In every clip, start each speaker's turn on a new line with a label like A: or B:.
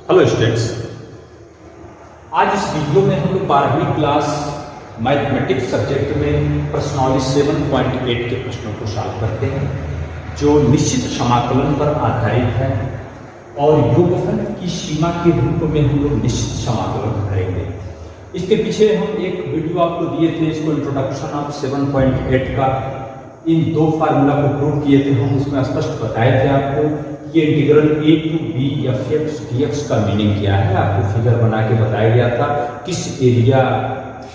A: Hello students, आज इस video में हम लोग 12वीं क्लास मैथमेटिक्स सब्जेक्ट में प्रश्नावली 7.8 के प्रश्नों को सॉल्व करते हैं जो निश्चित समाकलन पर आधारित है और योगफल की सीमा के रूप में हम लोग निश्चित समाकलन करेंगे। इसके पीछे हम एक वीडियो आपको दिए थे, इसको इंट्रोडक्शन ऑफ 7.8 का इन दो फार्मूला को प्रूव किए थे। हम उसमें स्पष्ट बताए थे आपको ये integral a to b F X D X का मीनिंग क्या है। आपको फिगर बना के बताया गया था किस एरिया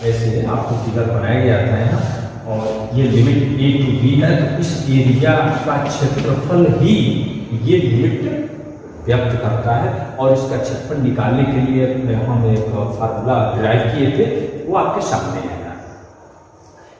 A: ऐसे आपको फिगर बनाया गया था यहाँ, और ये लिमिट a टू b है तो इस एरिया का क्षेत्रफल ही ये लिमिट व्यक्त करता है। और इसका क्षेत्रफल निकालने के लिए हम एक फार्मूला डिराइव किए थे, वो आपके सामने है।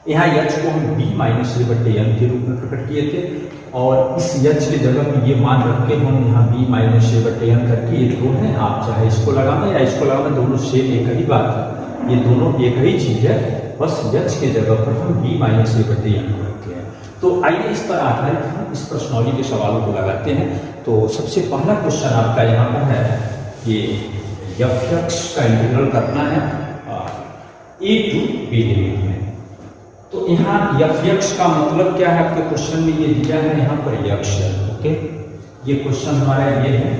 A: यहाँ h को हम b माइनस a बटे m के रूप में प्रकट किए थे और इस h की जगह में ये मान रख के हम यहाँ b माइनस a बटे m करके ये दो है, आप चाहे इसको लगाना या इसको लगाना, दोनों सेम एक ही बात है, ये दोनों एक ही चीज है, बस h के जगह पर हम b माइनस a बटे m रखते हैं। तो आइए इस पर आधारित हम इस प्रश्नावली के सवालों को लगाते हैं। तो सबसे पहला क्वेश्चन आपका यहाँ पर है कि एफ एक्स का इंटीग्रल करना है a टू b लिमिट में। तो यहाँ एफ एक्स का मतलब क्या है, आपके क्वेश्चन में ये दिया है यहाँ पर एक्स है। ओके, ये क्वेश्चन हमारा ये है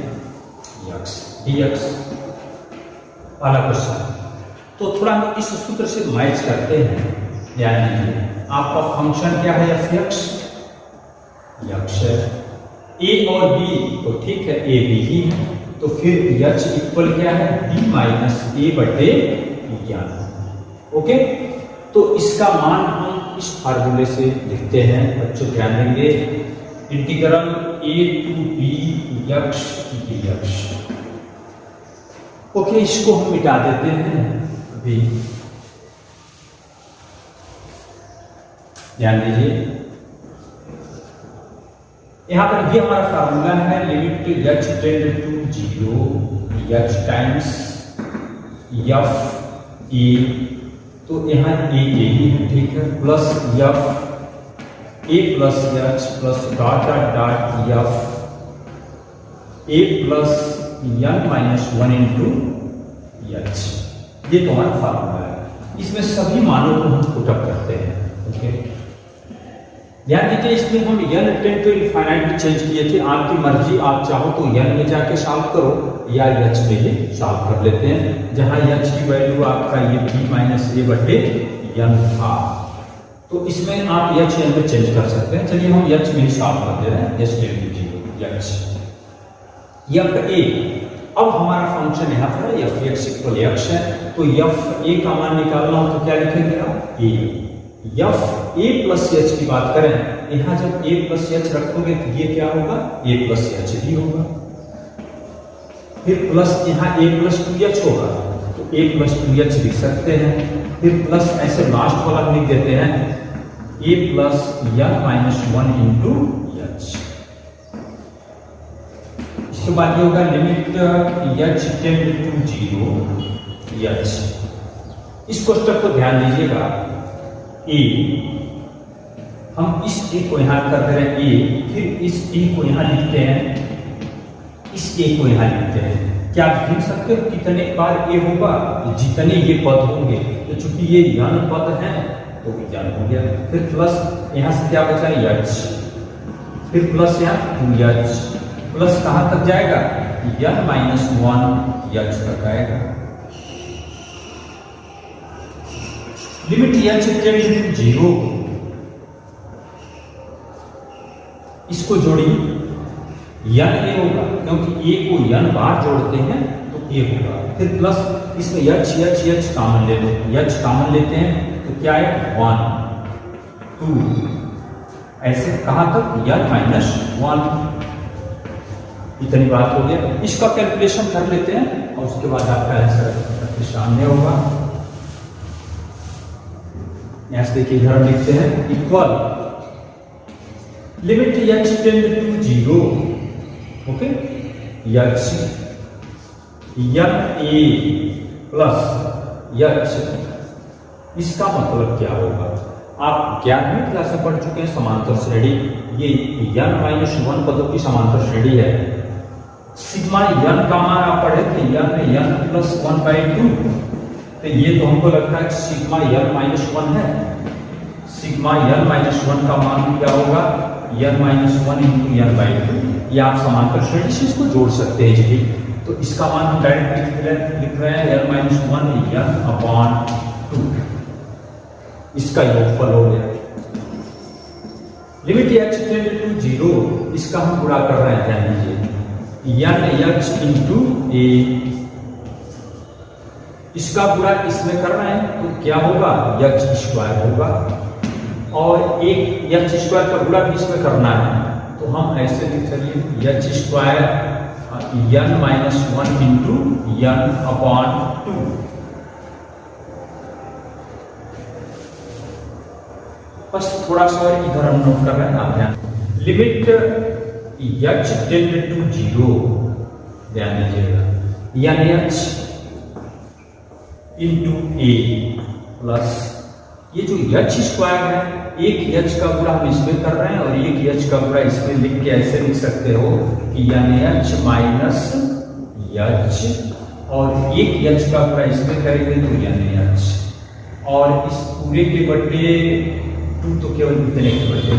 A: एक्स डी एक्स वाला क्वेश्चन। तो थोड़ा हम इस सूत्र से मैच करते हैं, यानी आपका फंक्शन क्या है एफ एक्स है, ए और बी तो ठीक है, ए बी ही है, तो फिर एच इक्वल क्या है बी माइनस ए बटे ज्ञान। ओके, तो इसका मान हम इस फार्मूले से लिखते हैं। बच्चों ध्यान देंगे, integral a to b X D X. Okay, इसको हम मिटा देते हैं अभी, ध्यान दीजिए। यहां पर ये हमारा फार्मूला है, limit h tend to 0 h times F A, तो यहाँ ए यही है, ठीक है, plus F A plus H plus dot dot F A plus N minus 1 into H. ये तो हमारा फार्मूला है, इसमें सभी मानों को हम पुटअप करते हैं। ओके, ध्यान दीजिए, इसमें हम N tend to infinite change किए थे, आपकी मर्जी, आप चाहो तो एन में जाके सॉल्व करो या एच में ही सॉल्व कर लेते हैं, जहां एच की वैल्यू आपका ये b माइनस ए बटे एन था, तो इसमें आप एच एन में चेंज कर सकते हैं। चलिए हम एच में ही सॉल्व कर दे रहे हैं, H tend to 0 H F A. अब हमारा फंक्शन यहाँ पर एफ एक्स इक्वल एक्स है, तो एफ ए का मान निकालना हो तो क्या लिखेंगे आप ए, एफ ए प्लस एच की बात करें, यहाँ जब ए प्लस एच रखोगे तो ये क्या होगा ए प्लस एच भी होगा, फिर प्लस यहाँ a प्लस 2h होगा तो a प्लस 2h लिख सकते हैं, फिर प्लस ऐसे लास्ट वाला लिख देते हैं a plus N minus 1 into H. इसके बाद ये होगा limit h tend to 0 h। इस क्वेश्चन को ध्यान दीजिएगा, a हम इस a को यहाँ कर दे रहे हैं a, फिर इस a को यहाँ लिखते हैं, इस a को यहाँ लिखते हैं। क्या आप लिख सकते हो कितने बार a होगा, जितने ये पद होंगे, तो चूंकि ये n पद है तो n हो गया, फिर प्लस यहाँ से क्या बचा h, फिर प्लस यहाँ 2h, प्लस कहाँ तक जाएगा n माइनस 1 h तक आएगा। लिमिट h टेंड टू 0, इसको जोड़िए n ए होगा, क्योंकि a को n बार जोड़ते हैं तो a होगा, फिर प्लस इसमें h कॉमन ले लो, h कॉमन लेते हैं तो क्या है 1 2, ऐसे कहां तक n माइनस 1, इतनी बात हो गया। इसका कैलकुलेशन कर लेते हैं और उसके बाद आपका आंसर आपके सामने होगा। यहां से देखिए, इधर लिखते हैं equal limit h tend to 0, okay, H N A plus H. इसका मतलब क्या होगा, आप 11वीं क्लास में पढ़ चुके हैं समांतर श्रेणी, ये n माइनस 1 पदों की समांतर श्रेणी है। सिग्मा n का मान आप पढ़े थे प्लस 1/2। तो ये तो हमको लगता है सिग्मा n माइनस 1 है। सिग्मा n माइनस 1 का मान क्या होगा, n माइनस 1 इंटू n/2। ये आप समांतर श्रेणी से इसको जोड़ सकते हैं जी। तो इसका मान हम डायरेक्ट लिख रहे हैं n माइनस 1 n/2। इसका योगफल हो गया। लिमिट h टेंड टू 0, इसका हम पूरा कर रहे हैं, ध्यान दीजिए n h इंटू a, इसका पूरा इसमें कर रहे हैं तो क्या होगा, h स्क्वायर होगा। और एक h स्क्वायर का पूरा भी इसमें करना है तो हम ऐसे लिख चलिए h square n minus 1 into n/2। बस थोड़ा सा इधर हम नोट कर रहे हैं, आप ध्यान। लिमिट h टेंड टू 0, ध्यान दीजिएगा, n h into a plus ये जो h स्क्वायर है, एक h का पूरा हम इसमें कर रहे हैं और एक h का पूरा इसमें लिख के ऐसे लिख सकते हो कि h माइनस h, और एक h का पूरा इसमें करेंगे तो h, और इस पूरे के बटे 2 तो केवल इतने के बटे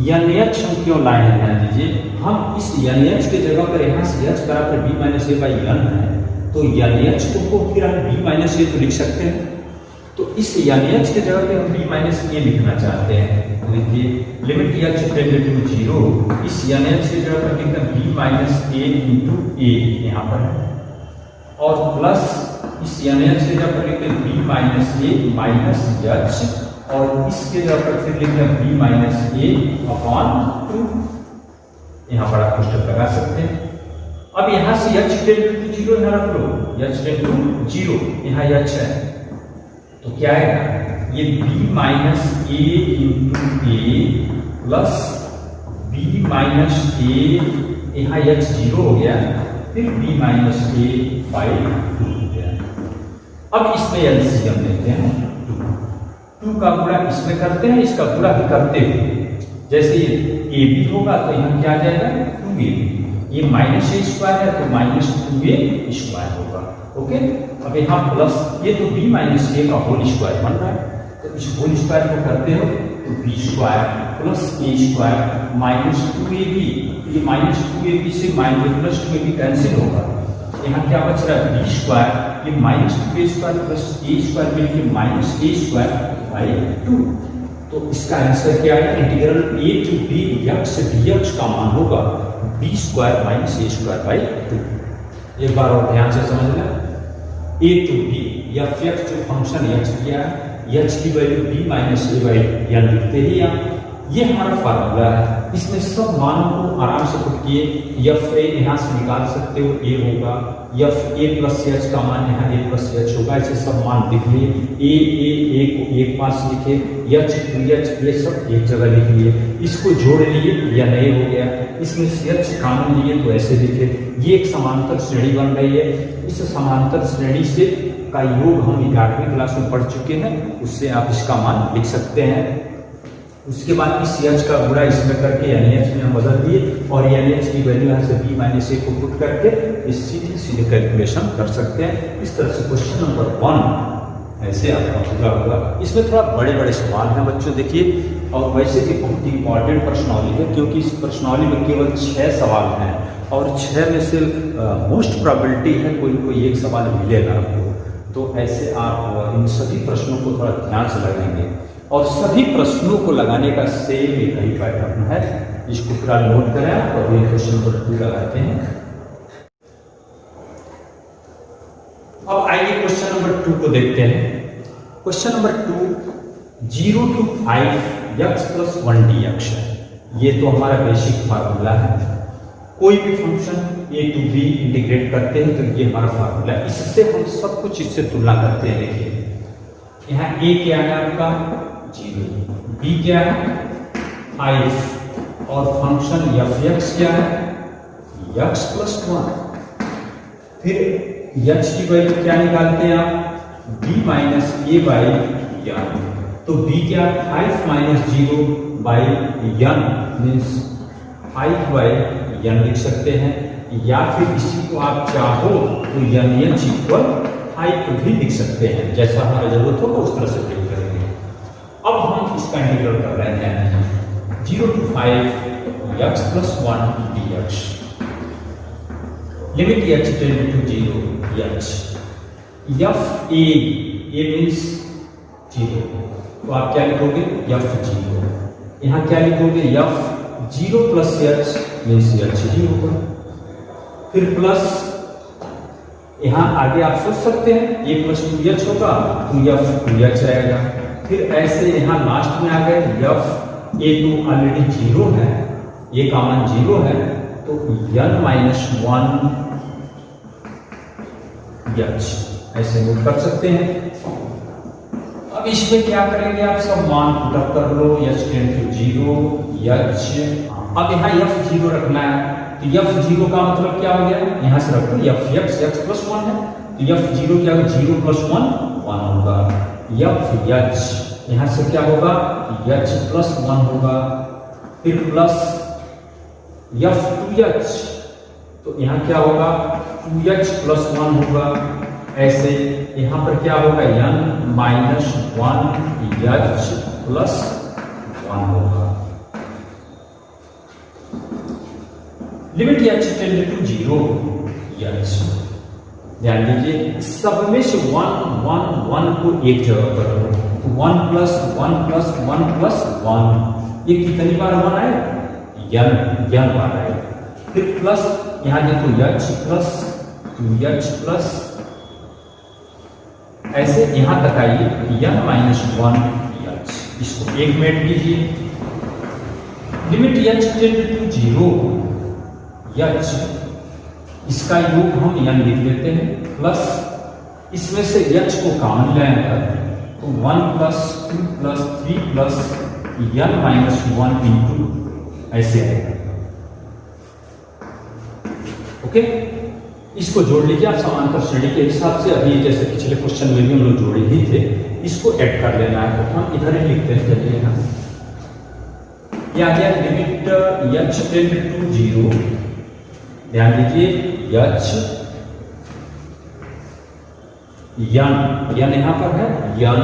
A: h हम क्यों लाए हैं, ध्यान दीजिए। हम इस h के जगह पर यहाँ से h बराबर b minus a by n है, तो h को फिर हम b माइनस a तो लिख सकते हैं। तो इस h के जगह पे हम b माइनस a लिखना चाहते हैं। तो देखिए लिमिट h टेंड टू 0, इस h के जगह पर लिखते हैं b minus a into a यहाँ पर, और प्लस इस h के जगह पर लिखते हैं b minus a minus h, और इसके जगह पर फिर लिखते हैं b माइनस a/2। यहाँ पर आप पुस्तक लगा सकते हैं। अब यहाँ से h टेंड टू 0 यहाँ रख लो, h टेंड टू 0, यहाँ h है तो क्या है, ये b minus a into a plus b minus a, यहाँ h 0 हो गया, फिर b माइनस a/2 हो गया। अब इसमें एलसीएम लेते हैं, 2 का पूरा इसमें करते हैं, इसका पूरा भी करते हुए, जैसे ये a b होगा तो यहाँ क्या आ जाएगा 2ab, ये माइनस a स्क्वायर है तो माइनस 2a स्क्वायर होगा। ओके, अब यहाँ प्लस ये तो b माइनस a का होल स्क्वायर बन रहा है, तो इस होल स्क्वायर को करते हो तो b square plus a square minus 2ab, ये माइनस 2ab से माइनस प्लस 2ab कैंसिल होगा, यहाँ क्या बच रहा है b स्क्वायर, ये minus 2a square plus a square मिलकर माइनस a स्क्वायर/2। तो इसका आंसर क्या है, integral a to b x dx का मान होगा b square minus a square. एक बार और ध्यान से समझना, a टू b f(x) जो फंक्शन h दिया है, h की वैल्यू b माइनस a/n लिखते ही आप, ये हमारा फार्मूला है। इसमें सब मानों को आराम से पुट किए, f a यहाँ से निकाल सकते हो, a होगा, f a प्लस h का मान यहाँ a प्लस h होगा, ऐसे सब मान लिख लिए, a को एक पास लिखे, h 2h ये सब एक जगह लिख लिए, इसको जोड़ लिए या नहीं हो गया, इसमें से h कॉमन लिए तो ऐसे लिखे। ये एक समांतर श्रेणी बन रही है, इस समांतर श्रेणी से का योग हम 11वीं क्लास में पढ़ चुके हैं, उससे आप इसका मान लिख सकते हैं। उसके बाद इस h का गुणा इसमें करके NH में हम बदल दिए, और NH की वैल्यू यहाँ से b माइनस a को पुट करके इस सीधे कैलकुलेशन कर सकते हैं। इस तरह से क्वेश्चन नंबर 1 ऐसे आपका पूरा होगा। इसमें थोड़ा बड़े बड़े सवाल हैं बच्चों, देखिए, और वैसे भी बहुत ही इंपॉर्टेंट प्रश्नावली है, क्योंकि इस प्रश्नावली में केवल 6 सवाल हैं, और 6 में से मोस्ट प्रोबेबिलिटी है कोई कोई एक सवाल मिलेगा आपको। तो ऐसे आप इन सभी प्रश्नों को थोड़ा ध्यान से लगाएंगे, और सभी प्रश्नों को लगाने का सेम एक ही पैटर्न है। इसको पूरा नोट करें और ये क्वेश्चन नंबर 2 लगाते हैं। अब आइए क्वेश्चन नंबर 2 को देखते हैं। Question number 2, 0 to 5 x plus 1 dx है। ये तो हमारा बेसिक फार्मूला है, कोई भी function a to b integrate करते हैं तो ये हमारा फार्मूला है। इससे हम सब कुछ इससे तुलना करते हैं। देखिए यहाँ a क्या है आपका 0, b क्या है 5, और फंक्शन f(x) क्या है x plus 1। फिर h की वैल्यू क्या निकालते हैं आप b माइनस a/n, तो b क्या 5 माइनस 0/n मीन्स 5/n लिख सकते हैं। या फिर इसी को आप चाहो तो NH इक्वल 5 भी लिख सकते हैं, जैसा हमारा जरूरत होगा उस तरह से प्रयोग करेंगे। अब हम इसका इंटीग्रल कर रहे हैं 0 to 5 x plus 1 dx, limit h tend to 0 h, f a means 0, तो आप क्या लिखोगे f0, यहाँ क्या लिखोगे f0 plus h means h ही होगा, फिर प्लस यहाँ आगे आप सोच सकते हैं a प्लस 2h होगा तो f2h रहेगा, फिर ऐसे यहाँ लास्ट में आ गए f a तो ऑलरेडी 0 है, a का मान 0 है, तो n माइनस 1h ऐसे नोट कर सकते हैं। अब इसमें क्या करेंगे आप सब मान पुटअप कर लो, h टेंड टू 0 h, अब यहाँ f0 रखना है तो f0 का मतलब क्या हो गया, यहाँ से रखो fx x प्लस 1 है तो f0 क्या होगा 0 प्लस 1 1 होगा, fh यहाँ से क्या होगा h प्लस 1 होगा, फिर प्लस f2h तो यहाँ क्या होगा 2h प्लस 1 होगा, ऐसे यहाँ पर क्या होगा n माइनस 1h प्लस 1 होगा, limit h tend to 0 h, ध्यान दीजिए सब में से 1 1 1 को एक जगह पर रखो, 1 प्लस 1 प्लस 1 प्लस 1, ये कितनी बार 1 आए n बार आए, फिर प्लस यहाँ देखो h प्लस 2h प्लस, ऐसे यहां तक आइए n माइनस 1h, इसको एक मिनट कीजिए, limit h tend to 0 h, इसका योग हम n लिख देते हैं, प्लस इसमें से h को कॉमन ले तो 1 plus 2 plus 3 plus n minus 1 into ऐसे आएगा, ओके। इसको जोड़ लीजिए आप समांतर श्रेणी के हिसाब से, अभी जैसे पिछले क्वेश्चन में भी हम लोग जोड़े ही थे, इसको ऐड कर लेना है, तो हम इधर ही लिखते हैं, चलिए यहाँ ये आ गया लिमिट h टेंड टू 0, ध्यान दीजिए h n यहां पर है n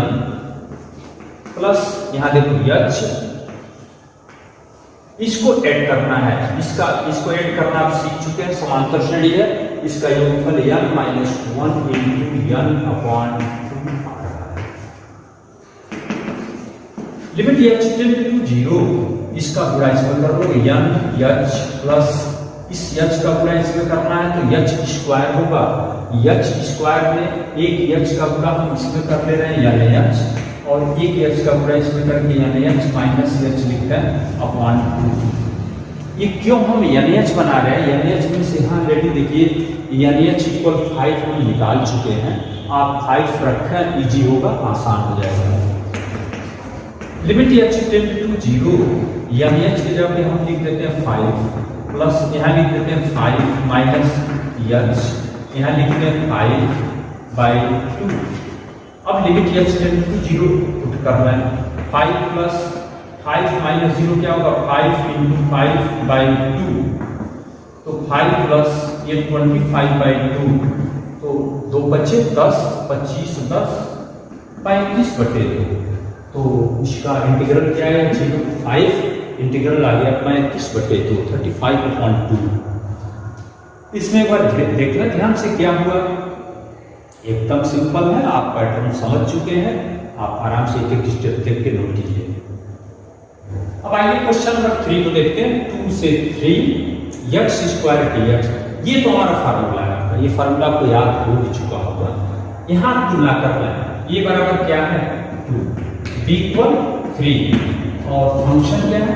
A: प्लस यहाँ देखो h, इसको ऐड करना है, इसको ऐड करना आप सीख चुके हैं, समांतर श्रेणी है, इसका योगफल n minus 1 into n upon 2 आ रहा है, लिमिट h टेंड टू 0, इसका गुणा इसमें कर लो n h प्लस इस h का गुणा इसमें करना है तो h स्क्वायर होगा, h स्क्वायर में एक h का गुणा हम इसमें कर ले रहे हैं यानी h, और एक h का गुणा इसमें करके यानी h माइनस h लिखते हैं अपॉन 2। ये क्यों हम NH बना रहे हैं, NH में से यहाँ रेडी देखिए NH इक्वल 5 हम निकाल चुके हैं, आप 5 रखें इजी होगा, आसान हो जाएगा, limit h tend to 0 NH की जगह पे हम लिख देते हैं 5 प्लस यहाँ लिख देते हैं 5 माइनस h, यहाँ लिखते हैं 5/2, अब limit h tend to 0 put करना है, 5 प्लस 5 माइनस 0 क्या होगा 5 इंटू 5/2, तो 5 प्लस ये 25/2, तो 2 बचे 10 25 10 35/2, तो इसका इंटीग्रल क्या है 0 to 5, इंटीग्रल आ गया 35/2 35/2। इसमें एक बार देखना ध्यान से क्या हुआ, एकदम सिंपल है, आप पैटर्न समझ चुके हैं, आप आराम से एक एक स्टेप देख के नोट कीजिए। अब आइए क्वेश्चन नंबर 3 को देखते हैं, 2 से 3 x स्क्वायर dx, ये तो हमारा फार्मूला है आपका, ये फार्मूला आपको याद हो भी चुका होगा, यहाँ तुलना कर रहे हैं, ये बराबर क्या है 2, b इक्वल 3 और फंक्शन क्या है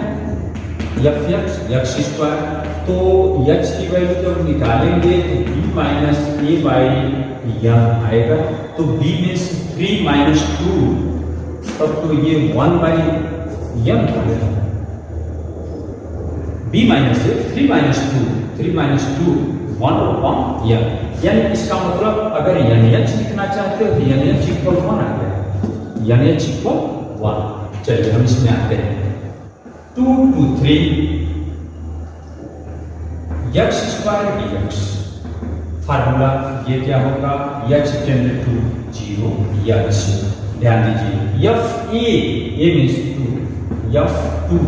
A: fx x स्क्वायर, तो h की वैल्यू जब निकालेंगे तो b minus a by n आएगा, तो b में से 3 माइनस 2 तब तो ये 1/n हो गया, b माइनस 3 माइनस 2 1/n, यानी इसका मतलब अगर NH लिखना चाहते हो तो NH इक्वल 1 आ गया, NH इक्वल 1। चलिए हम इसमें आते हैं, 2 to 3 x square dx। Formula ये क्या होगा, h टेंड टू 0 h। ध्यान दीजिए F A means 2, f2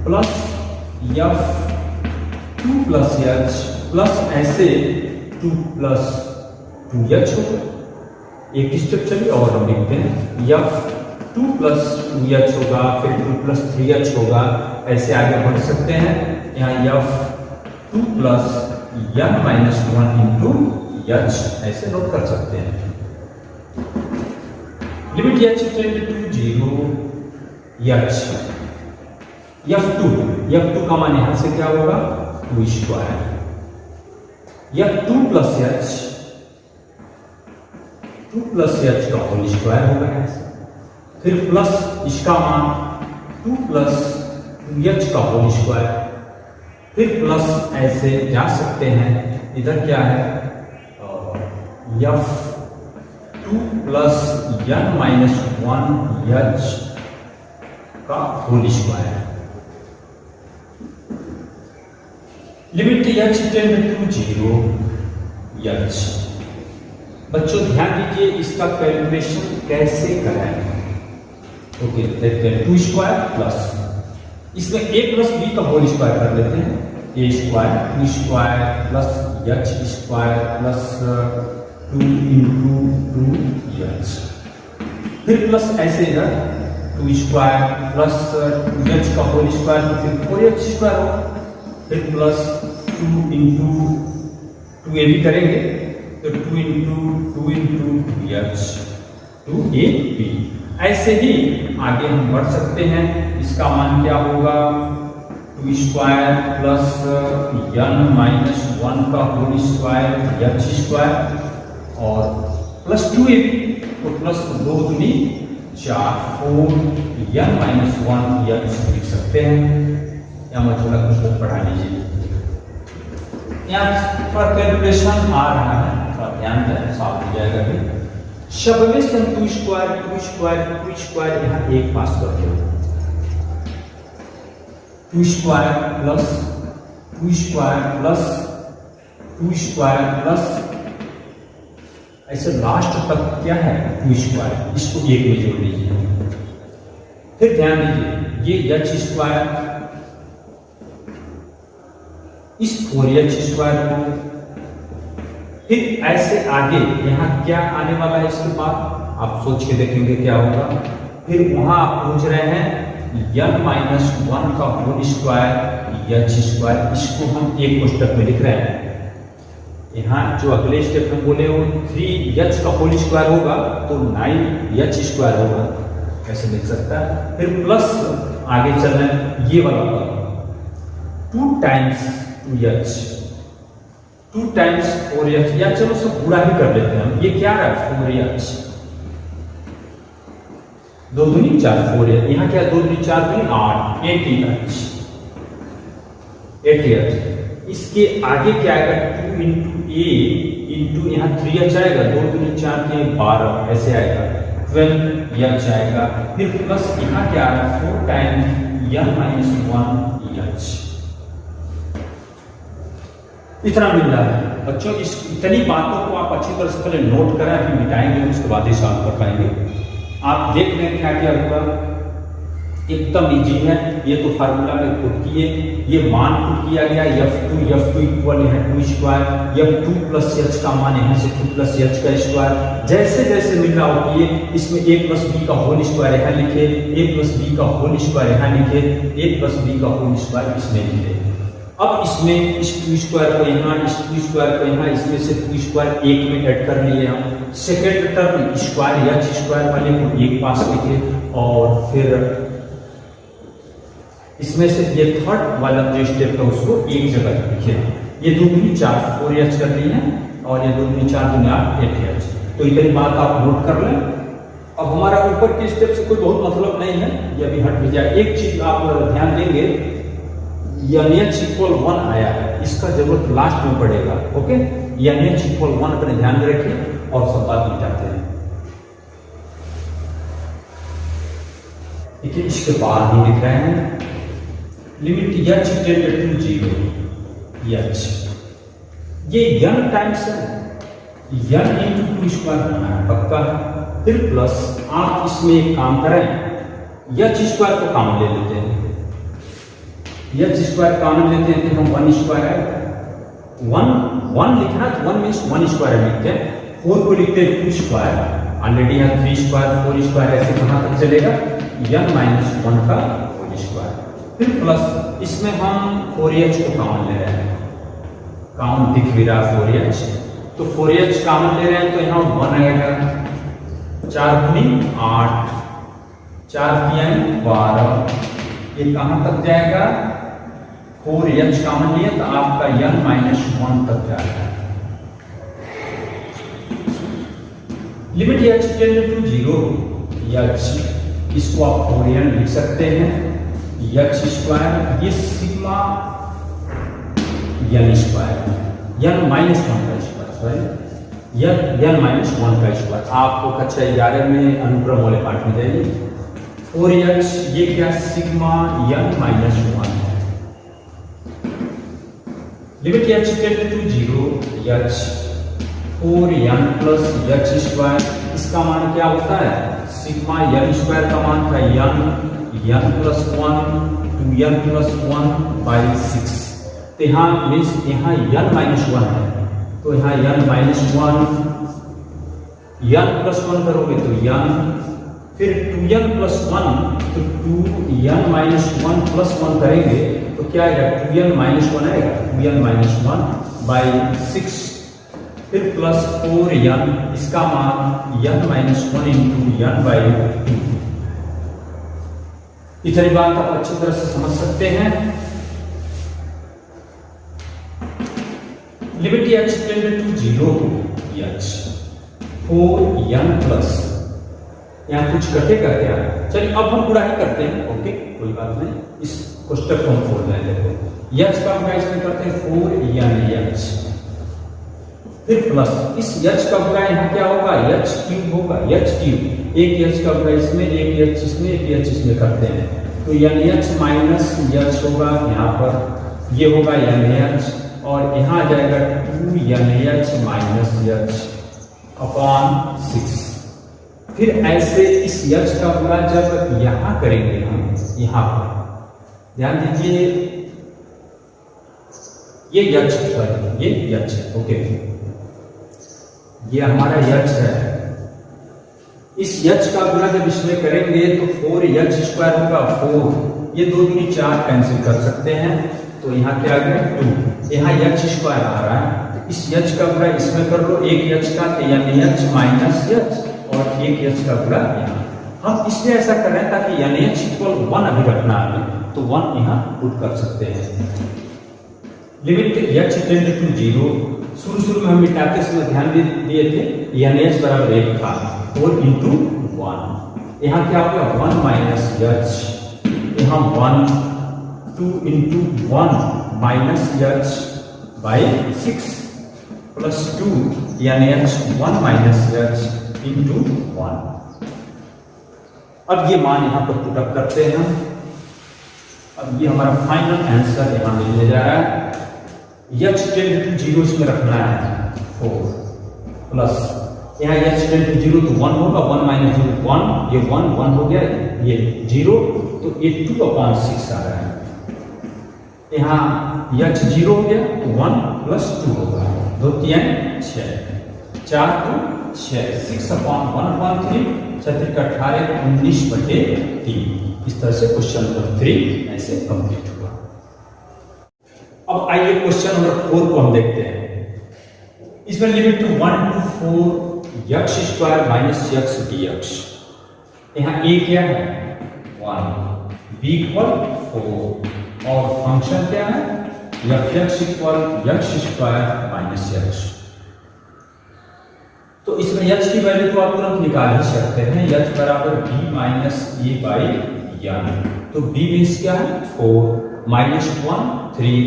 A: plus f2 plus h plus ऐसे 2 प्लस 2h होगा। एक स्टेप चलिए और हम लिखते हैं f2 प्लस 2h होगा, फिर 2 प्लस 3h होगा, ऐसे आगे बढ़ सकते हैं। यहाँ f2 plus n minus 1 into h ऐसे नोट कर सकते हैं। Limit h tend to 0 h। f2 का मान यहां से क्या होगा 2 square, f2 plus h 2 plus h का होल स्क्वायर होगा यहाँ से, फिर प्लस इसका मान 2 प्लस 2h का होल स्क्वायर, फिर प्लस ऐसे जा सकते हैं। इधर क्या है f2 plus n minus 1h का whole square. Limit h tend to 0 h। बच्चों ध्यान दीजिए इसका कैलकुलेशन कैसे कराएंगे। ओके देखते हैं 2 स्क्वायर प्लस इसमें a प्लस b का होल स्क्वायर कर लेते हैं, a square 2 square plus h square plus 2 into 2h, फिर प्लस ऐसे इधर 2 स्क्वायर प्लस 2h का होल स्क्वायर तो फिर 4h स्क्वायर होगा, फिर प्लस 2 इंटू 2a भी करेंगे तो 2 इंटू h 2ab। ऐसे ही आगे हम बढ़ सकते हैं। इसका मान क्या होगा 2 स्क्वायर प्लस n माइनस 1 का होल स्क्वायर h स्क्वायर और प्लस 2ab तो प्लस 2 दूनी 4 4 n माइनस 1 h लिख सकते हैं। या मतलब कुछ पढ़ा लीजिए। यहाँ पर कैलकुलेशन आ रहा है, थोड़ा ध्यान दें साफ हो जाएगा। भी शब्द से 2 स्क्वायर यहाँ एक पास कर दो, 2 square plus 2 square plus 2 square plus ऐसे लास्ट तक क्या है 2 स्क्वायर, इसको एक में जोड़ लीजिए। फिर ध्यान दीजिए ये h स्क्वायर इस 4h स्क्वायर को, फिर ऐसे आगे यहाँ क्या आने वाला है इसके बाद आप सोच के देखेंगे क्या होगा। फिर वहां आप पूछ रहे हैं n माइनस 1 का होल स्क्वायर h स्क्वायर, इसको हम एक कोष्टक में लिख रहे हैं। यहाँ जो अगले स्टेप में बोले वो 3h का होल स्क्वायर होगा तो 9h स्क्वायर होगा, ऐसे लिख सकता है। फिर प्लस आगे चल रहे हैं ये वाला 2 टाइम्स 2h 2 टाइम्स 4h, या चलो सब पूरा ही कर लेते हैं हम। ये क्या है 4h 2 दूनी 4 4h, यहाँ क्या 2 दूनी 4 दूनी 8 80h। इसके आगे क्या आएगा 2 इंटू a इंटू यहाँ 3h आएगा, 2 दूनी 4 के 12 ऐसे आएगा 12h आएगा। फिर प्लस यहाँ क्या आ रहा है 4 टाइम्स n माइनस 1h, इतना मिल रहा है। बच्चों इस इतनी बातों को आप अच्छी तरह से पहले नोट करें, फिर मिटाएंगे उसके बाद ही सॉल्व कर पाएंगे। आप देख लें क्या क्या होगा, एकदम इजी है। ये तो फार्मूला में पुट किए, ये मान पुट किया गया f2 इक्वल है 2 स्क्वायर, f2 प्लस h का मान यहाँ से 2 प्लस h का स्क्वायर। जैसे जैसे मिल रहा हो ये इसमें a प्लस b का होल स्क्वायर यहाँ लिखे, a प्लस b का होल स्क्वायर यहाँ लिखे, a प्लस b का होल स्क्वायर इसमें लिखे। अब इसमें इस 2 स्क्वायर को यहाँ, इस 2 स्क्वायर को यहाँ, इसमें से 2 स्क्वायर एक में ऐड कर लिए हम। Second term square h square वाले को एक पास लिखे और फिर इसमें से ये थर्ड वाला जो स्टेप है उसको एक जगह लिखे। ये 2 दूनी 4 4h कर लिए हैं और ये 2 दूनी 4 दूनी 8 8h। तो इतनी बात आप नोट कर लें। अब हमारा ऊपर के स्टेप से कोई बहुत मतलब नहीं है, ये अभी हट भी जाए। एक चीज आप ध्यान देंगे h इक्वल 1 आया है, इसका जरूरत लास्ट में पड़ेगा। ओके h इक्वल 1 अपने ध्यान में रखिए और सब बात मिटाते हैं। ठीक है, इसके बाद हम लिख रहे हैं limit h tend to 0 H, ये n टाइम्स है, n इंटू 2 स्क्वायर होना है पक्का है। फिर प्लस आप इसमें एक काम करें, एच स्क्वायर को कॉमन ले लेते हैं, एच स्क्वायर कॉमन लेते हैं तो हम 1 स्क्वायर है, 1 लिखना तो 1 मीन्स 1 स्क्वायर लिखते हैं, 4 को लिखते हैं 2 स्क्वायर, ऑलरेडी यहाँ 3 स्क्वायर 4 स्क्वायर ऐसे कहाँ तक चलेगा, n माइनस 1 का होल स्क्वायर। फिर प्लस इसमें हम 4h को कॉमन ले रहे हैं, कॉमन दिख भी रहा 4h, तो 4h कॉमन ले रहे हैं तो यहाँ 1 आएगा, 4 दूनी 8, 4 तियाई 12, ये कहाँ तक जाएगा, 4h कॉमन लिए तो आपका n माइनस 1 तक जाएगा। Limit h tend to 0, h इसको आप 4n लिख सकते हैं, h स्क्वायर ये sigma n square, n minus 1 का स्क्वायर, सॉरी n माइनस 1 का स्क्वायर। आपको कक्षा 11 में अनुक्रम वाले पाठ में जाइए, 4h ये क्या सिग्मा n माइनस 1 है। Limit h tend to 0, h 4n plus h square, इसका मान क्या होता है, सिग्मा n स्क्वायर का मान था n plus 1 2n plus 1 by 6, तो यहाँ मीन्स यहाँ n माइनस 1 है, तो यहाँ n माइनस 1, n प्लस 1 करोगे तो n, फिर 2n प्लस 1 तो 2n माइनस 1 प्लस 1 करेंगे तो क्या आएगा, 2n माइनस 1 आएगा, 2n माइनस 1 बाई 6, फिर प्लस 4n, इसका मान n minus 1 into n by 2। इतनी बात आप अच्छी तरह से समझ सकते हैं। Limit h tend to 0, h 4n plus, यहाँ कुछ कटेगा क्या, चलिए अब हम पूरा ही करते हैं, ओके कोई बात नहीं, इस कोष्टक को हम खोल रहे हैं, देखो h का हम इसमें करते हैं 4n h, फिर प्लस इस h का गुणा यहाँ क्या होगा, h क्यूब होगा, h क्यूब, एक h का गुणा इसमें, एक h इसमें, एक h इसमें करते हैं, तो n h माइनस h होगा, यहाँ पर ये होगा n h, और यहाँ आ जाएगा 2n h minus h upon 6। फिर ऐसे इस h का गुणा जब यहाँ करेंगे हम, यहाँ पर ध्यान दीजिए, ये h पर, ये h है, ओके, ये हमारा h है, इस h का गुणा जब इसमें करेंगे तो 4h स्क्वायर होगा 4, ये 2 दूनी 4 कैंसिल कर सकते हैं, तो यहाँ क्या आ गया 2, यहाँ h स्क्वायर आ रहा है, तो इस h का गुणा इसमें कर लो, एक h का तो यानी h माइनस h, और एक h का गुणा यहाँ, हम इसलिए ऐसा कर रहे हैं ताकि यानी h इक्वल 1 अभी रखना है, तो 1 यहाँ पुट कर सकते हैं। लिमिट h टेंड टू 0, शुरू में हम मिटाते समय ध्यान दिए थे, यानी h बराबर 1 था, 4 इंटू 1, यहाँ क्या हो गया 1 माइनस h, यहाँ 1, 2 into 1 minus h by 6 plus 2, यानी h 1 माइनस h इंटू 1। अब ये मान यहाँ पर पुटअप करते हैं हम, अब ये हमारा फाइनल आंसर यहाँ मिलने जा रहा है, h टेंड टू 0 इसमें रखना है 4 प्लस यहाँ h टेंड टू 0 तो 1 होगा, 1 माइनस 0 1, ये 1 हो गया, ये 0, तो ये 2/6 आ रहा है, यहाँ h 0 हो गया तो 1 प्लस 2 होगा, 2 3 6, 4 2 6, 6/1/3, 6 का 18 19/3। इस तरह से क्वेश्चन नंबर 3 ऐसे कंप्लीट हुआ। अब आइए क्वेश्चन नंबर 4 को हम देखते हैं, इसमें limit 1 to 4 x square minus x dx, यहाँ a क्या है 1, b इक्वल 4, और फंक्शन क्या है f(x) equal x square minus x। तो इसमें h की वैल्यू तो आप तुरंत निकाल ही सकते हैं, h बराबर b minus a by n, तो b मीन्स क्या है 4, माइनस 1 3,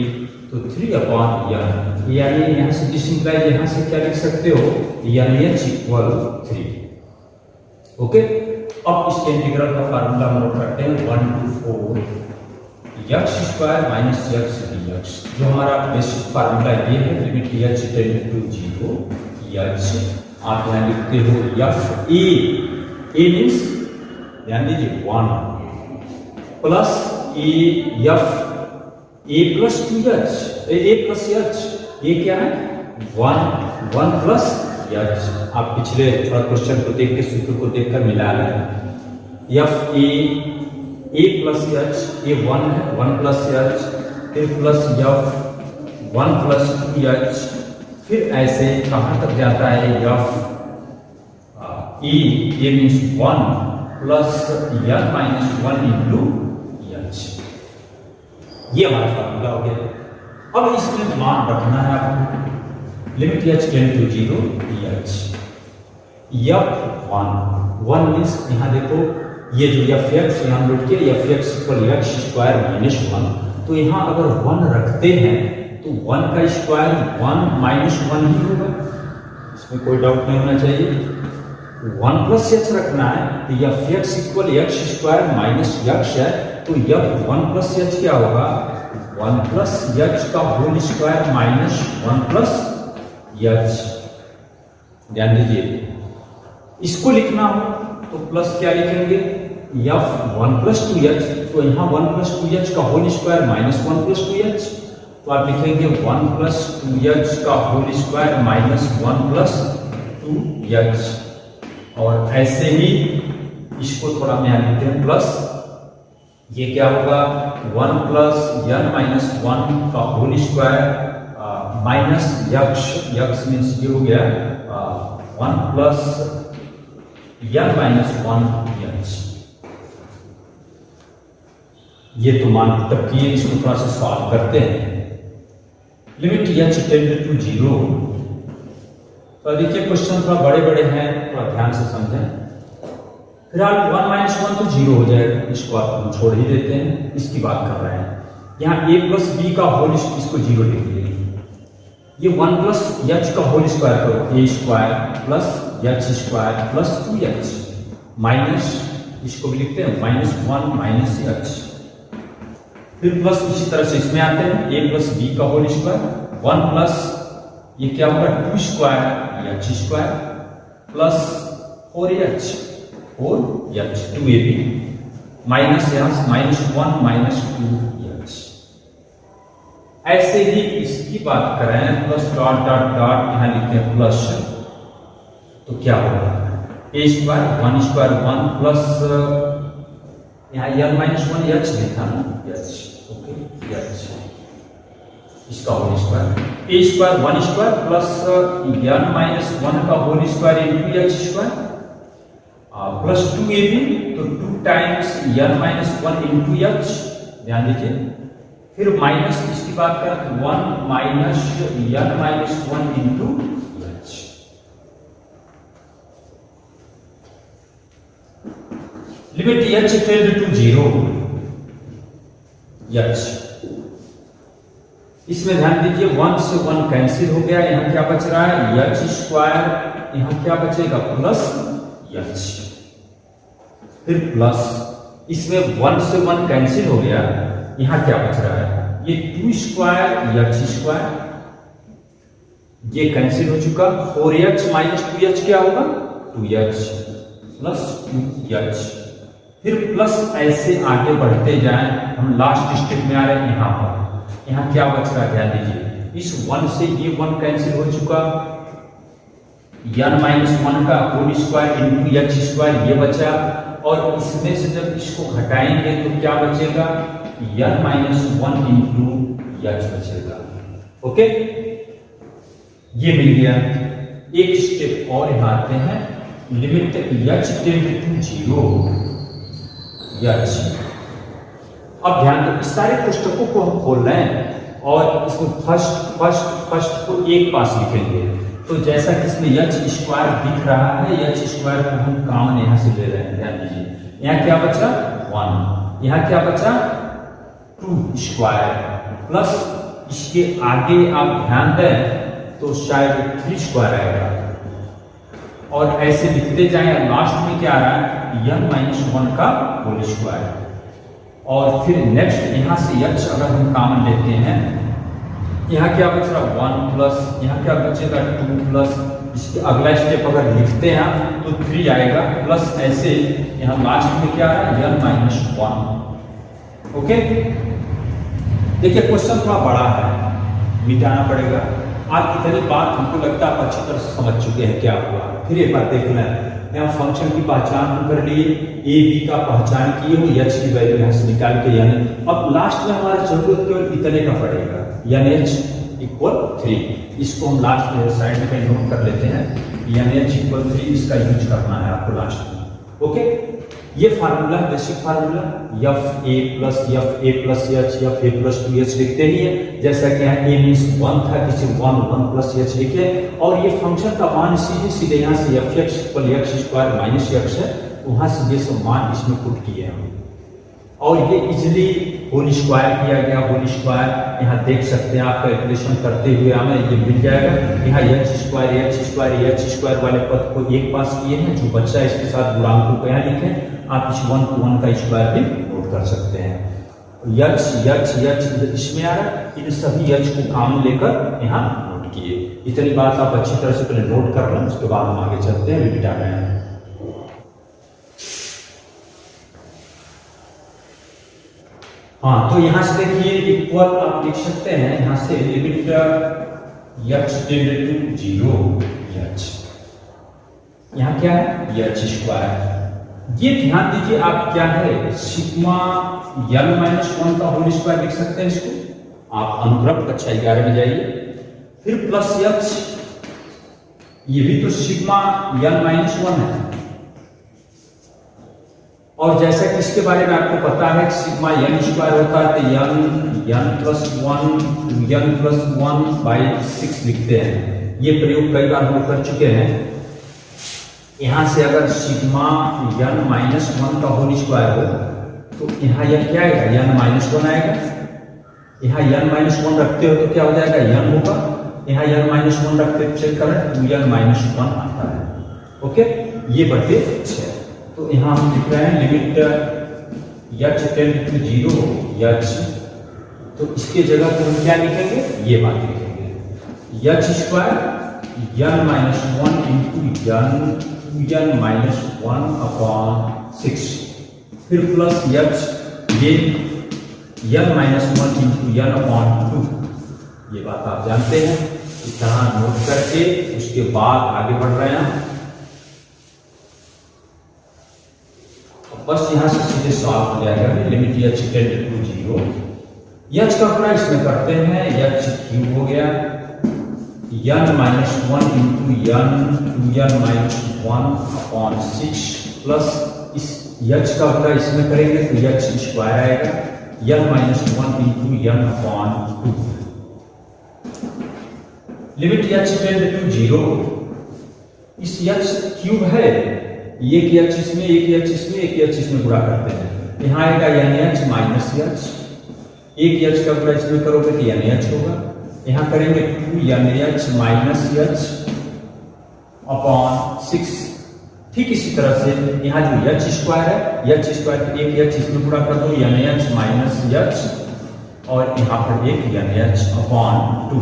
A: तो 3/n, यानी यहाँ से डिसिंप्लाई यहाँ से क्या लिख सकते हो, यानी h इक्वल 3। ओके, अब इसके इंटीग्रल का फार्मूला हम लोग करते हैं 1 to 4 x square minus x dx, जो हमारा बेसिक फार्मूला ये है, लिमिट h टेंड टू 0 यच, आप यहाँ लिखते हो एफ ए मीन्स ध्यान दीजिए 1 प्लस ए प्लस 2h, ए प्लस एच, ये क्या है 1 प्लस एच। आप पिछले थोड़ा क्वेश्चन को देख के सूत्र को देखकर मिला लें। एफ ए प्लस एच, ये 1 है, 1 प्लस एच, फिर प्लस एफ 1 प्लस 2h, फिर ऐसे कहां तक जाता है F A means 1 plus N minus 1 into H. ये हमारा फार्मूला हो गया। अब इसमें मान रखना है आपको, limit h tend to 0 dh, F 1 means यहाँ देखो ये जो एफ एक्स यहाँ लोड किया, F X equal X square minus 1, तो यहाँ अगर 1 रखते हैं तो 1 का स्क्वायर 1 माइनस 1 ही होगा, इसमें कोई डाउट नहीं होना चाहिए। 1 प्लस एच रखना है तो F X equal X square minus X है, तो एफ 1 प्लस एच क्या होगा 1 प्लस एच का whole square minus 1 plus H. ध्यान दीजिए, इसको लिखना हो तो प्लस क्या लिखेंगे एफ 1 प्लस 2h, तो यहाँ 1 प्लस 2h का whole square minus 1 plus 2h, तो आप लिखेंगे 1 प्लस 2h का whole square minus 1 plus 2h। और ऐसे ही इसको थोड़ा हम यहाँ लिखते हैं प्लस, ये क्या होगा 1 प्लस एन माइनस 1 का whole square minus X means ये हो गया 1 प्लस एन माइनस 1h। ये तो मान तब किए, इसको थोड़ा सा सॉल्व करते हैं। लिमिट h टेंड टू 0, तो देखिए क्वेश्चन थोड़ा बड़े हैं, थोड़ा ध्यान से समझें। फिलहाल 1 माइनस 1 तो 0 हो जाएगा, इसको आप हम छोड़ ही देते हैं, इसकी बात कर रहे हैं। यहाँ a प्लस बी का होल, इसको 0 लिख दिए। ये 1 प्लस h का होल स्क्वायर करो, a square plus h square plus 2h minus, इसको भी लिखते हैं माइनस 1 माइनस h, फिर प्लस इसी तरह से इसमें आते हैं a प्लस बी का होल स्क्वायर 1 प्लस ये क्या होगा 2 square h square plus 4h 2ab minus यहाँ माइनस 1 माइनस 2h। ऐसे ही इसकी बात करें प्लस डॉट डॉट डॉट यहाँ लिखते हैं प्लस, तो क्या होगा a स्क्वायर 1 स्क्वायर 1 प्लस यहाँ n माइनस 1 h लिखा ना h, ओके h, इसका whole square a square 1 square plus n minus 1 का whole square into h square plus 2ab, तो 2 times n minus 1 into h। ध्यान दीजिए, फिर माइनस इसकी बात करें तो 1 minus n minus 1 into h। Limit h tend to 0 h, इसमें ध्यान दीजिए 1 से 1 कैंसिल हो गया, यहाँ क्या बच रहा है h स्क्वायर, यहाँ क्या बचेगा प्लस h, फिर प्लस इसमें 1 से 1 कैंसिल हो गया, यहाँ क्या बच रहा है ये 2 स्क्वायर h स्क्वायर, ये कैंसिल हो चुका, 4h माइनस 2h क्या होगा 2h प्लस 2h, फिर प्लस ऐसे आगे बढ़ते जाएं, हम लास्ट स्टेप में आ रहे हैं यहाँ पर। यहाँ क्या बच रहा है ध्यान दीजिए, इस 1 से ये 1 कैंसिल हो चुका, n माइनस 1 का whole square into h square ये बचा, और इसमें से जब इसको घटाएंगे तो क्या बचेगा n माइनस 1 इंटू h बचेगा। ओके, ये मिल गया। एक स्टेप और यहाँ आते हैं, limit h tend to 0 h। अब ध्यान दो, इस सारे पुस्तकों को हम खोल रहे हैं और इसमें फर्स्ट को एक पास लिखेंगे, तो जैसा कि इसमें h स्क्वायर दिख रहा है, h स्क्वायर को हम कॉमन यहाँ से ले रहे हैं। ध्यान दीजिए, यहाँ क्या बचा 1, यहाँ क्या बचा 2 स्क्वायर, प्लस इसके आगे आप ध्यान दें तो शायद 3 स्क्वायर आएगा, और ऐसे लिखते जाएं, लास्ट में क्या आ रहा है n माइनस 1 का होल स्क्वायर। और फिर नेक्स्ट यहाँ से h अगर हम कॉमन लेते हैं, यहाँ क्या बच रहा 1 प्लस, यहाँ क्या बचेगा 2 प्लस, इसके अगला स्टेप अगर लिखते हैं तो 3 आएगा प्लस, ऐसे यहाँ लास्ट में क्या है n-1। ओके, देखिए क्वेश्चन थोड़ा बड़ा है, मिटाना पड़ेगा। आप इतनी बात हमको लगता है आप अच्छी तरह से समझ चुके हैं क्या हुआ। फिर एक बार देख लें, यहाँ फंक्शन की पहचान कर लिए, ए बी का पहचान किए हो, एच की वैल्यू यहाँ से निकाल के, यानी अब लास्ट में हमारा जरूरत केवल इतने का पड़ेगा, यानी एच इक्वल 3। इसको हम लास्ट में साइड में नोट कर लेते हैं, यानी एच इक्वल 3 इसका यूज करना है आपको लास्ट में। ओके, ये फार्मूला है, basic formula, F A plus H, F A plus 2h लिखते ही है। जैसा कि यहाँ ए मीन्स 1 था, किसी 1 प्लस एच लिखे, और ये फंक्शन का मान सीधे यहाँ से F X equal X square minus X है, वहां से ये सब मान इसमें पुट किए हम, और ये इजिली होल स्क्वायर किया गया। होल स्क्वायर यहाँ देख सकते हैं, आप कैलकुलेशन करते हुए हमें ये मिल जाएगा। यहाँ एच स्क्वायर वाले पद को एक पास किए हैं, जो बच्चा इसके साथ गुणांकों को यहाँ लिखे, आप इस 1 to 1 का स्क्वायर भी नोट कर सकते हैं। यच इसमें आ रहा, इन सभी यच को कॉमन लेकर यहाँ नोट किए। इतनी बात आप अच्छी तरह से पहले नोट कर लें, उसके बाद हम आगे चलते हैं, लिमिट आ रहे हैं। हाँ, तो यहाँ से देखिए इक्वल आप लिख सकते हैं, यहाँ से लिमिट यच टेंड टू 0 यच, यहाँ क्या है यच स्क्वायर। ये ध्यान दीजिए आप क्या है सिग्मा n-1 का होल स्क्वायर लिख सकते हैं इसको। आप अनुक्रम कक्षा 11 में जाइए, फिर प्लस एच, ये भी तो सिग्मा n-1 है। और जैसा कि इसके बारे में आपको पता है कि सिग्मा n स्क्वायर होता है तो n+1/6 लिखते हैं। ये प्रयोग कई बार हम कर चुके हैं। यहाँ से अगर सिग्मा n-1 का होल स्क्वायर हो तो यहाँ यह क्या आएगा n-1 आएगा। यहाँ n-1 रखते हो तो क्या हो जाएगा n होगा, यहाँ n-1 रखते हो चेक करें तो n-1 आता है। ओके, ये बटे 6। तो यहाँ हम लिख रहे हैं limit h tend to 0 h, तो इसके जगह पर हम क्या लिखेंगे, ये बात लिखेंगे h square n-1 into n-1/6, फिर प्लस h ये n-1 इंटू n/2। ये बात आप जानते हैं, इतना नोट करके उसके बाद आगे बढ़ रहे हैं। बस यहाँ से सीधे सॉल्व हो जाएगा। Limit h tend to 0, h का पूरा इसमें करते हैं, h क्यूब हो गया n-1 इंटू n/6 प्लस इस h का पूरा इसमें करेंगे तो h स्क्वायर आएगा n-1 into n/2। Limit h tend to 0, इस h क्यूब है, एक h इसमें, एक h इसमें, एक h इसमें गुणा करते हैं, यहाँ आएगा n-h माइनस h, एक h का गुणा इसमें करोगे तो n-h होगा, यहाँ करेंगे 2n-h माइनस h/6। ठीक इसी तरह से यहाँ जो h स्क्वायर है, h स्क्वायर एक h इसमें गुणा कर दो n-h माइनस h, और यहाँ पर एक n-h/2।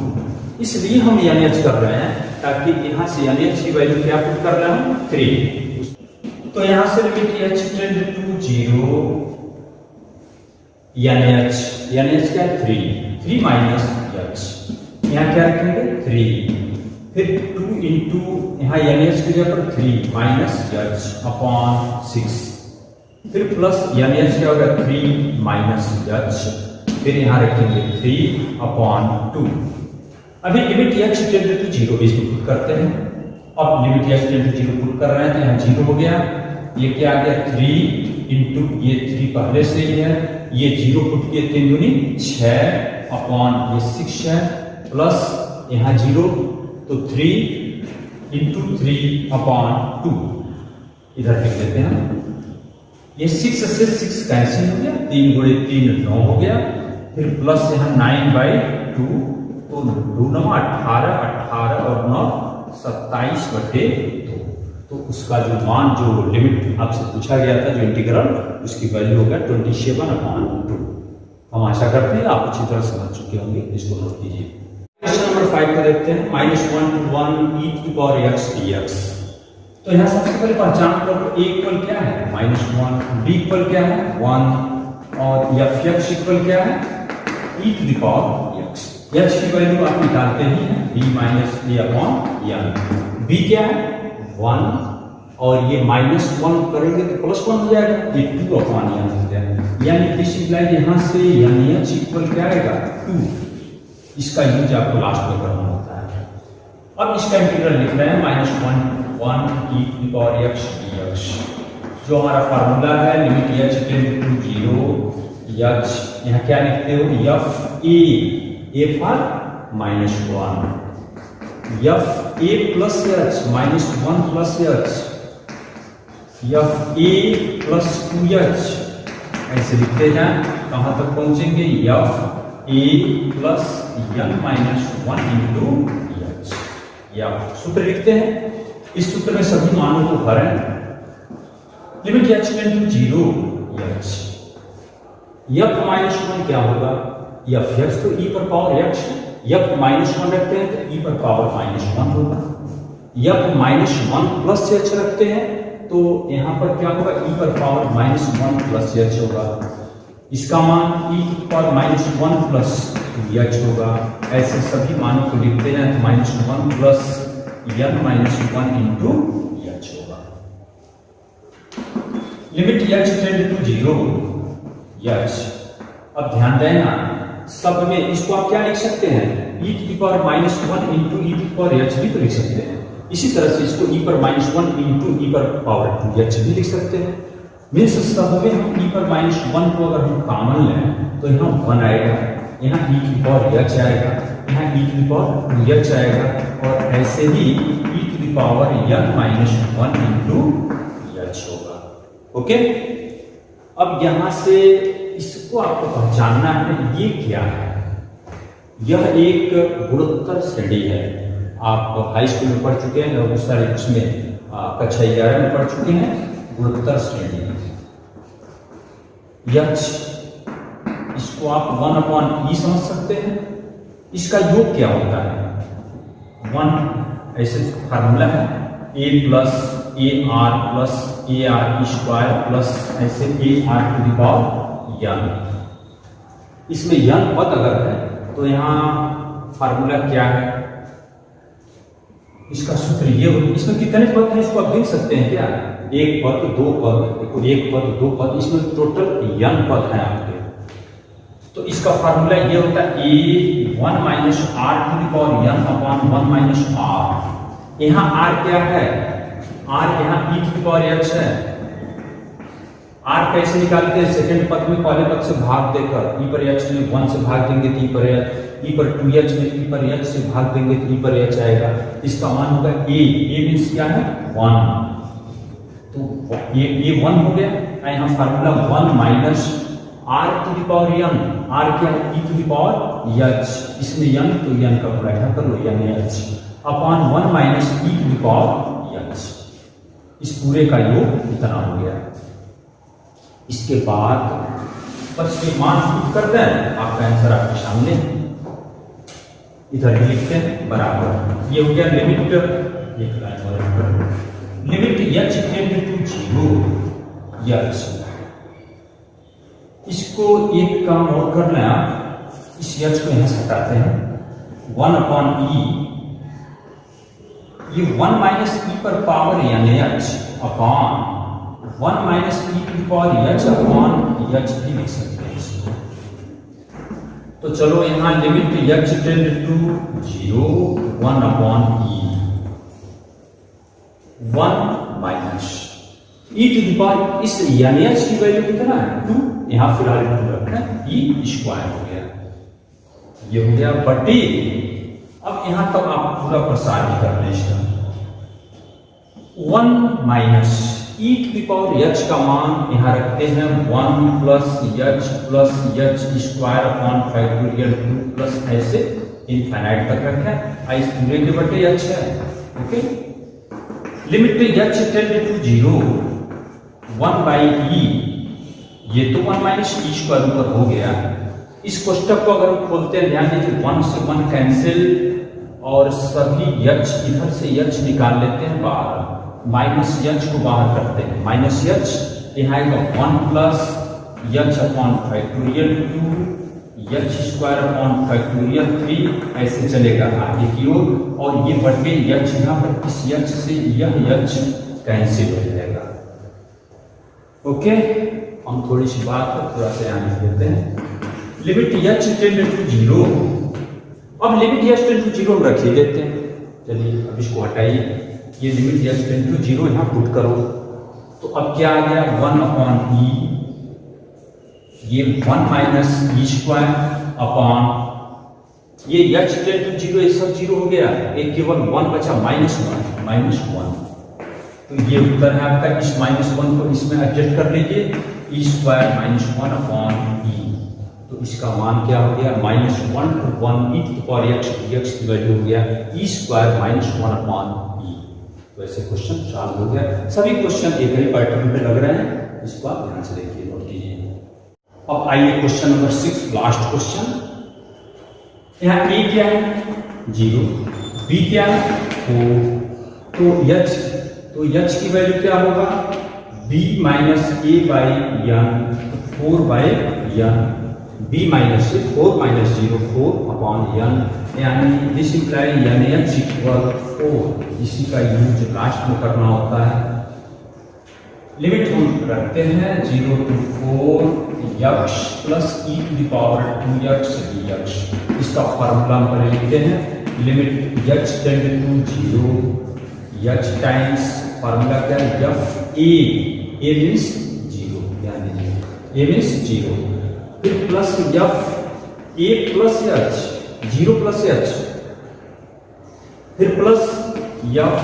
A: इसलिए हम n-h कर रहे हैं ताकि यहाँ से n-h की वैल्यू क्या पुट कर रहे हैं 3। तो यहां से limit h tend to 0 n-h क्या 3 माइनस h, यहाँ क्या रखेंगे 3, फिर 2 इंटू यहाँ n-h की जगह पर 3 माइनस h/6, फिर प्लस n-h क्या होगा 3 माइनस h, फिर यहाँ रखेंगे 3/2। अभी लिमिट h टेंड टू 0 इसको पुट करते हैं। अब limit h tend to 0 put कर रहे हैं तो यहाँ 0 हो गया, ये क्या आ गया 3 इंटू ये 3 पहले से ही है, ये 0 पुट किए 3 दूनी 6/6 है, प्लस यहाँ 0 तो 3 इंटू 3/2 इधर लिख देते हैं। ये 6 से 6 कैंसिल हो गया, 3 गुणे 3 9 हो गया, फिर प्लस यहाँ 9/2 तो 2 9 18 18 और 9 27/2। तो उसका जो मान, जो लिमिट आपसे पूछा गया था, जो इंटीग्रल, उसकी वैल्यू होगा 27/2। हम आशा करते हैं आप अच्छी तरह समझ चुके होंगे। इसको नोट कीजिए। क्वेश्चन नंबर 5 को देखते हैं। -1 to 1 e⁻x dx। तो यहाँ सबसे पहले पहचान करो a इक्वल क्या है, -1, b इक्वल क्या है 1, और f इक्वल क्या है e⁻x। h की वैल्यू आप निकालते ही हैं, b - a/n। b क्या है 1, और ये -1 करेंगे तो +1 हो जाएगा, ये 2/n हो जाएगा। यानी दिस इम्प्लाइज यहाँ से यानी h इक्वल क्या आएगा 2। इसका यूज आपको लास्ट में करना होता है। अब इसका इंटीग्रल लिख रहे हैं -1 to 1 e⁻x dx। जो हमारा फार्मूला है limit h tend to 0, h यहाँ क्या लिखते हो f a for -1, f a plus h -1 plus h, f a plus 2h, ऐसे लिखते जाएं। कहां तक पहुंचेंगे, f a plus n-1 into h। या सूत्र लिखते हैं, इस सूत्र में सभी मानों को भरें। Limit h tend to 0 h, f -1 क्या होगा, f तो e⁻x, f -1 रखते हैं तो e⁻−1 होगा। f -1 प्लस h रखते हैं तो यहां पर क्या होगा, e⁻−1 प्लस h होगा। इसका मान e⁻−1 प्लस 2h होगा। ऐसे सभी मानों को लिखते हैं तो -1 प्लस n-1 इंटू h होगा। Limit h tend to 0 h। अब ध्यान देना, सब में इसको आप क्या लिख सकते हैं, e⁻−1 इंटू e⁻h भी तो लिख सकते हैं। इसी तरह से इसको e⁻−1 इंटू e⁻2h भी लिख सकते हैं। मीन्स सब में हम e⁻−1 को अगर हम कॉमन लें तो यहाँ 1 आएगा, यहाँ e⁻h आएगा, यहाँ e⁻2h आएगा, और ऐसे ही e⁻n-1 इंटू h होगा। ओके, अब यहाँ से इसको आपको पहचानना है, ये क्या है। यह एक गुणोत्तर श्रेणी है। आप हाई स्कूल में पढ़ चुके हैं और बहुत सारे उसमें कक्षा 11 में पढ़ चुके हैं। गुणोत्तर श्रेणी h, इसको आप 1/e समझ सकते हैं। इसका योग क्या होता है 1, ऐसे फार्मूला है a plus ar plus ar square plus ऐसे ar⁻n। इसमें n पद अगर है तो यहाँ फार्मूला क्या है, इसका सूत्र ये हो। इसमें कितने पद हैं इसको आप देख सकते हैं क्या, एक पद, दो पद, देखो एक पद, दो पद, इसमें टोटल n पद है आपके। तो इसका फार्मूला ये होता है a1 - r⁻n/1 - r। यहाँ r क्या है, r यहाँ e⁻h है। r कैसे निकालते हैं, सेकंड पद में पहले पद से भाग देकर, e⁻h में 1 से भाग देंगे तो e⁻2h में e⁻h से भाग देंगे तो e⁻h आएगा। इसका मान होगा a मीन्स क्या है 1, तो ये 1 हो गया। यहाँ फार्मूला 1 माइनस r⁻n, r क्या है e⁻h, इसमें n तो n का पूरा यहाँ कर लो n-h अपॉन 1 माइनस e⁻h। इस पूरे का योग इतना हो गया। इसके बाद बस ये मान पुट करते हैं, आपका आंसर आपके सामने, इधर भी लिखते हैं बराबर। ये हो गया limit, limit h tend to 0 h। इसको एक काम और कर लें आप, इस h को यहां से हटाते हैं, 1/e, ये 1 माइनस e पर पावर यानी h upon 1 minus e⁻h upon h भी लिख सकते हैं इसको। तो चलो यहाँ limit h tend to 0 1/e, 1 minus e⁻, इस यानी h की वैल्यू कितना है 2, यहाँ फिलहाल 2 रखते हैं, e स्क्वायर हो गया, ये हो गया बटे। अब यहाँ तक आप पूरा प्रसार भी कर लें इसका, 1 माइनस e⁻h का मान यहाँ रखते हैं 1 plus h square upon factorial 2 plus ऐसे इनफाइनाइट तक रखें, इस पूरे के बटे h है। Okay, limit H tend to 0 1 by E, ये तो 1 माइनस ई स्क्वायर ऊपर हो गया। इस कोष्टक को अगर खोलते हैं, ध्यान दीजिए 1 से 1 कैंसिल और सभी एच इधर से एच निकाल लेते हैं बाहर, माइनस एच को बाहर करते हैं, माइनस एच यहाँ आएगा 1 plus H upon factorial 2 H square upon factorial 3, ऐसे चलेगा आगे की ओर, और ये बढ़ के एच यहाँ पर इस एच से यह एच कैंसिल हो जाएगा। ओके, हम थोड़ी सी बात को थोड़ा सा यहाँ लिख देते हैं। लिमिट एच टेंड टू 0, अब लिमिट एच टेंड टू 0 हम रख ही देते हैं। चलिए अब इसको हटाइए, ये लिमिट एच टेंड टू 0 यहाँ पुट करो, तो अब क्या आ गया 1 अपॉन ई, ये 1 माइनस ई स्क्वायर अपॉन ये एच टेंड टू 0, ये सब 0 हो गया, एक केवल 1 बचा माइनस 1, तो ये उत्तर है आपका। इस माइनस 1 को इसमें एडजस्ट कर लीजिए, E square minus 1 upon E, तो इसका मान क्या हो गया minus 1 to 1 E to the power X की वैल्यू हो गया E square minus 1 upon E. तो ऐसे क्वेश्चन सॉल्व हो गया। सभी क्वेश्चन एक ही पैटर्न पे लग रहे हैं, इसको आप ध्यान से देखिए, नोट कीजिए। अब आइए क्वेश्चन नंबर 6, लास्ट क्वेश्चन। यहाँ ए क्या है 0, बी क्या है 4, तो एच की वैल्यू क्या होगा b minus A by N, 4 by N, b minus 4 minus 0 4 upon N, यानी this imply N H equal 4। इसी का यूज लास्ट में करना होता है। लिमिट हम रखते हैं 0 to 4 X plus E to the power 2x dx। इसका फॉर्मूला हम पहले लिखते हैं, limit H tend to 0 H times formula क्या है एफ ए मीन्स 0, ध्यान दीजिए ए मीन्स 0, फिर plus F A plus H 0 plus H, फिर प्लस एफ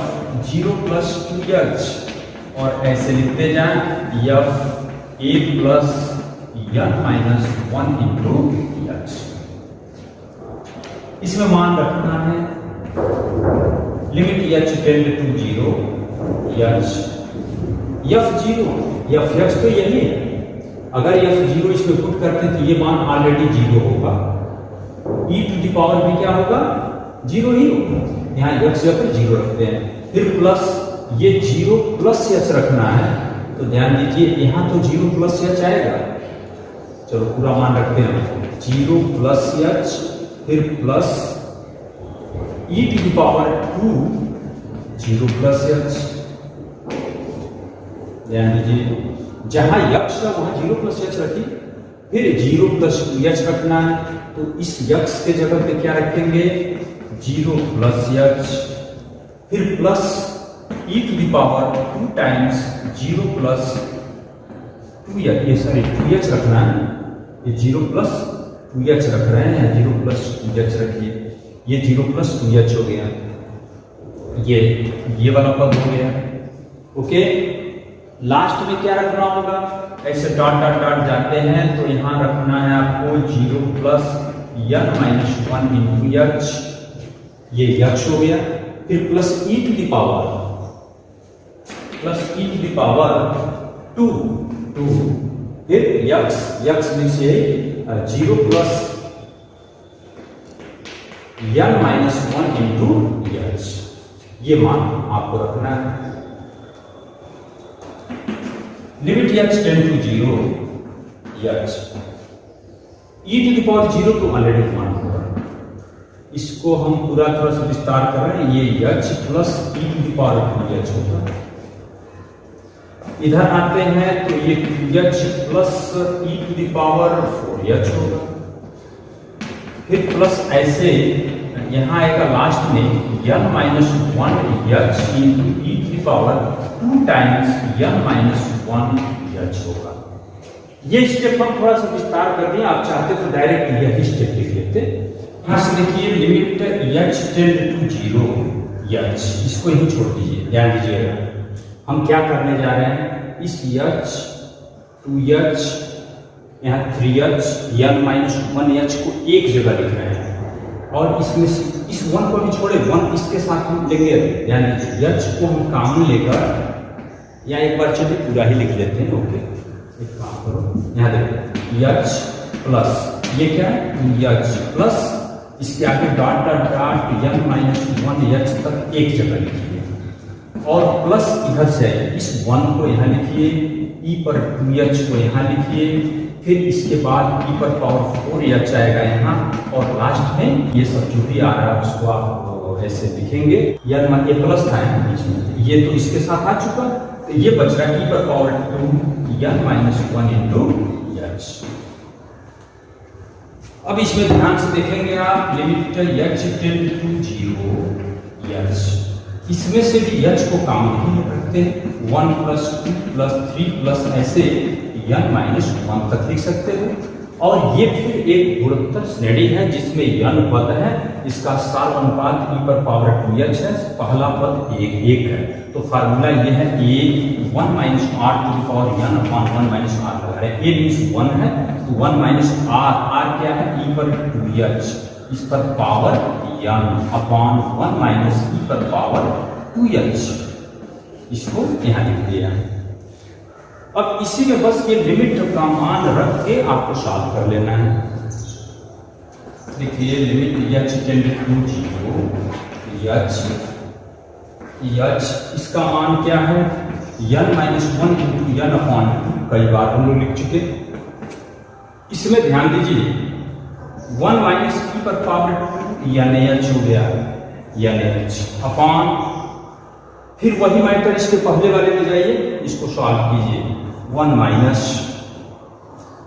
A: 0 प्लस 2h, और ऐसे लिखते जाएं F A plus N minus 1 into H. इसमें मान रखना है limit H tend to 0 H F 0 F X, तो यही है। अगर एफ 0 इसमें पुट करते हैं तो ये मान ऑलरेडी 0 होगा, ई टू द पावर भी क्या होगा 0 ही होगा। यहाँ एक्स पर 0 रखते हैं, फिर प्लस ये 0 प्लस एच रखना है, तो ध्यान दीजिए यहाँ तो 0 प्लस एच आएगा। चलो पूरा मान रखते हैं 0 प्लस एच, फिर plus E to the power 2 0 plus H. ध्यान दीजिए जहां एक्स है वहां 0 प्लस एच रखिए, फिर 0 प्लस 2h रखना है, तो इस एक्स के जगह पे क्या रखेंगे 0 प्लस एच, फिर plus E to the power 2 times 0 plus 2h, ये सॉरी 2h रखना है, ये 0 प्लस 2h रख रहे हैं, 0 प्लस 2h रखिए, ये 0 प्लस 2h हो गया, ये वाला पद हो गया। ओके, लास्ट में क्या रखना होगा, ऐसे डॉट डॉट डॉट जाते हैं तो यहां रखना है आपको 0 plus N minus 1 into H, ये एच हो गया, फिर plus E to the power 2 फिर एक्स मीन्स ये 0 plus N minus 1 into H, ये मान आपको रखना है। Limit H tend to 0 H, E to the power 0 तो ऑलरेडी मान होगा, इसको हम पूरा थोड़ा सा विस्तार कर रहे हैं, ये H plus E to the power 2h होगा। इधर आते हैं तो ये 2h plus E to the power 4h होगा, फिर प्लस ऐसे यहाँ आएगा लास्ट में n minus 1h into E to the power 2 times n minus 1h होगा। ये स्टेप हम थोड़ा सा विस्तार कर दिए, आप चाहते तो डायरेक्ट यही स्टेप लिख लेते। यहाँ से देखिए limit h tend to 0h, इसको ही छोड़ दीजिए, ध्यान दीजिएगा हम क्या करने जा रहे हैं, इस h 2h यहाँ 3h n माइनस 1h को एक जगह लिख रहे हैं, और इसमें इस 1 को भी छोड़े, 1 इसके साथ हम लेंगे, यानी h को हम कॉमन लेकर, या एक बार चलिए पूरा ही लिख लेते हैं। ओके, एक काम करो, यहाँ देखो h प्लस ये क्या है, h प्लस इसके आगे dot dot dot n-1 h तक एक जगह लिखिए, और प्लस इधर से इस 1 को यहाँ लिखिए, e पर 2h को यहाँ लिखिए, फिर इसके बाद e पर पावर 4h आएगा यहाँ, और लास्ट में ये सब जो भी आ रहा है उसको आप ऐसे लिखेंगे। ये प्लस था बीच में, ये तो इसके साथ आ चुका, तो ये बच रहा है e पर पावर 2 n-1 इंटू h। अब इसमें ध्यान से देखेंगे आप, limit h tend to 0 h, इसमें से भी h को कॉमन ही रखते हैं, 1 प्लस 2 प्लस 3 प्लस ऐसे n-1 तक लिख सकते हो। और ये फिर एक गुणोत्तर श्रेणी है जिसमें n पद है, इसका सार अनुपात e पर पावर 2h है, पहला पद 1 है, तो फार्मूला ये है a 1 minus r to the power n upon 1 minus r लगा रहे हैं, a मीन्स 1 है, तो 1 माइनस r क्या है, e पर 2h, इस पर power n upon 1 minus e पर पावर 2h, इसको यहाँ लिख दिया। अब इसी में बस ये लिमिट का मान रख के आपको सॉल्व कर लेना है। देखिए limit h tend to 0 h, इसका मान क्या है, n-1 इंटू n अपॉन 2, कई बार हम लोग लिख चुके। इसमें ध्यान दीजिए 1 माइनस e पर पावर 2 n-h हो गया, n-h अपॉन, फिर वही मैटर इसके पहले वाले में जाइए, इसको सॉल्व कीजिए, 1 माइनस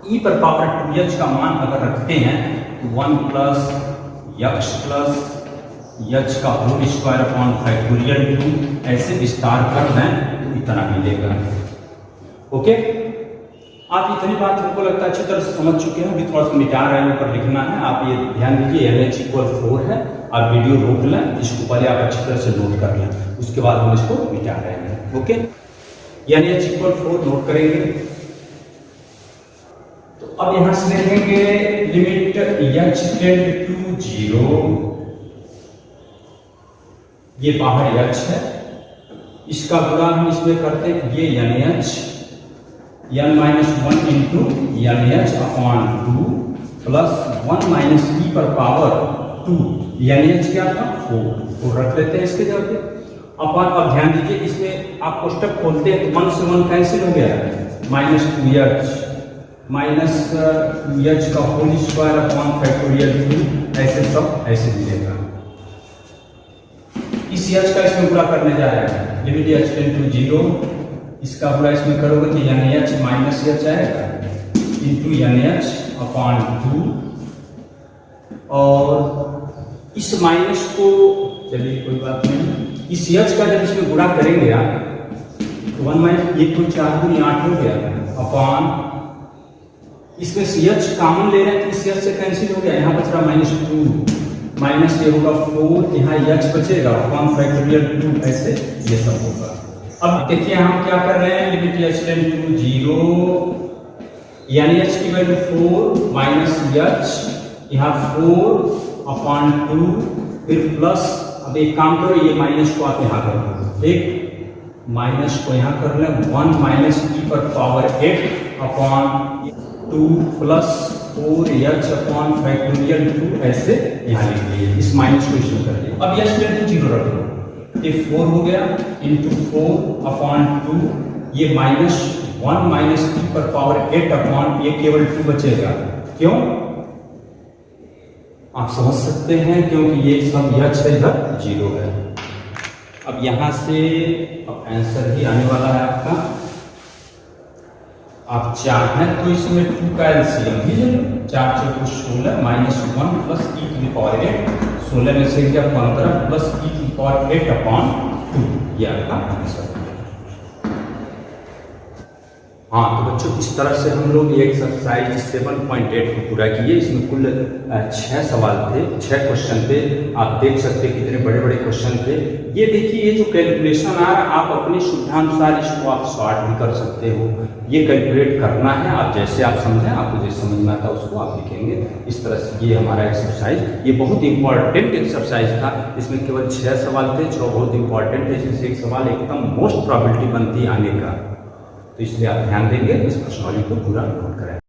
A: e पर पावर 2h का मान अगर रखते हैं तो 1 प्लस x प्लस h का होल स्क्वायर अपॉन फैक्टोरियल 2, ऐसे विस्तार कर दें तो इतना मिलेगा। ओके, आप इतनी बात हमको लगता है अच्छी तरह से समझ चुके हैं, अभी थोड़ा सा मिटा रहे हैं, ऊपर लिखना है, आप ये ध्यान दीजिए LH इक्वल 4 है, आप वीडियो रोक लें, इसको पहले आप अच्छी तरह से नोट कर लें, उसके बाद हम इसको मिटा रहे हैं। ओके, यानी h इक्वल 4 नोट करेंगे, तो अब यहां से लिखेंगे लिमिट h टेंड टू 0, ये बाहर h है, इसका गुणा हम इसमें करते हैं, ये n-h n-1 into n-h upon 2 plus 1 minus e पर पावर 2, n-h क्या था 4 रख लेते हैं इसके जगह पे अपॉन। अब ध्यान दीजिए इसमें आप कोष्टक खोलते हैं तो 1 से 1 कैंसिल हो गया, माइनस 2h का होल स्क्वायर अपॉन फैक्टोरियल 2, ऐसे सब ऐसे मिलेगा। इस h का इसमें गुणा करने जा रहे हैं, लिमिट h टेंड टू 0, इसका गुणा इसमें करोगे तो n-h माइनस h आएगा इंटू n-h अपॉन 2, और इस माइनस को, चलिए कोई बात नहीं, इस h का जब इसमें गुणा करेंगे आप तो 1 माइनस 1 को 4 दूनी 8 हो गया अपॉन, इसमें h कॉमन ले रहे हैं तो इस h से कैंसिल हो गया, यहाँ बच रहा माइनस 2, माइनस ये होगा 4, यहाँ h बचेगा अपॉन फैक्टोरियल 2, ऐसे ये सब होगा। अब देखिए हम क्या कर रहे हैं, लिमिट h टेंड टू 0, यानी h की वैल्यू 4 माइनस h, यहाँ 4 अपॉन 2, फिर प्लस, अब एक काम करो ये माइनस को आप यहाँ कर लो, ठीक, माइनस को यहाँ कर लें, 1 माइनस e पर power 8 upon 2 plus 4h upon factorial 2, ऐसे यहाँ लिख दिए, इस माइनस को इसमें कर दिए। अब h टेंड टू 0 रख लो, ये 4 हो गया इंटू 4 अपॉन 2, ये माइनस 1 माइनस e पर पावर 8 अपॉन, ये केवल 2 बचेगा, क्यों आप समझ सकते हैं, क्योंकि ये सब h है, इधर 0 है। अब यहां से अब आंसर ही आने वाला है आपका, आप चाहें तो इसमें 2 का एलसीएम भी ले लो, 4 × 16 minus 1 plus e to the power 8, 16 में से क्या 15 plus e to the power 8 upon 2, ये आपका आंसर है। हाँ तो बच्चों इस तरह से हम लोग ये एक्सरसाइज 7.8 को पूरा किए। इसमें कुल 6 सवाल थे, 6 क्वेश्चन थे। आप देख सकते हैं कितने बड़े बड़े क्वेश्चन थे। ये देखिए ये जो कैलकुलेशन आ रहा है आप अपने सुविधानुसार इसको आप सॉल्व भी कर सकते हो। ये कैलकुलेट करना है, आप जैसे आप समझें, आपको जैसे समझ में आता है उसको आप लिखेंगे। इस तरह से ये हमारा एक्सरसाइज, ये बहुत इंपॉर्टेंट एक्सरसाइज था। इसमें केवल 6 सवाल थे, 6 बहुत इंपॉर्टेंट है। इसमें से एक सवाल एकदम मोस्ट प्रोबेबिलिटी बनती है आने का, तो इसलिए आप ध्यान देंगे, इस प्रश्नावली को पूरा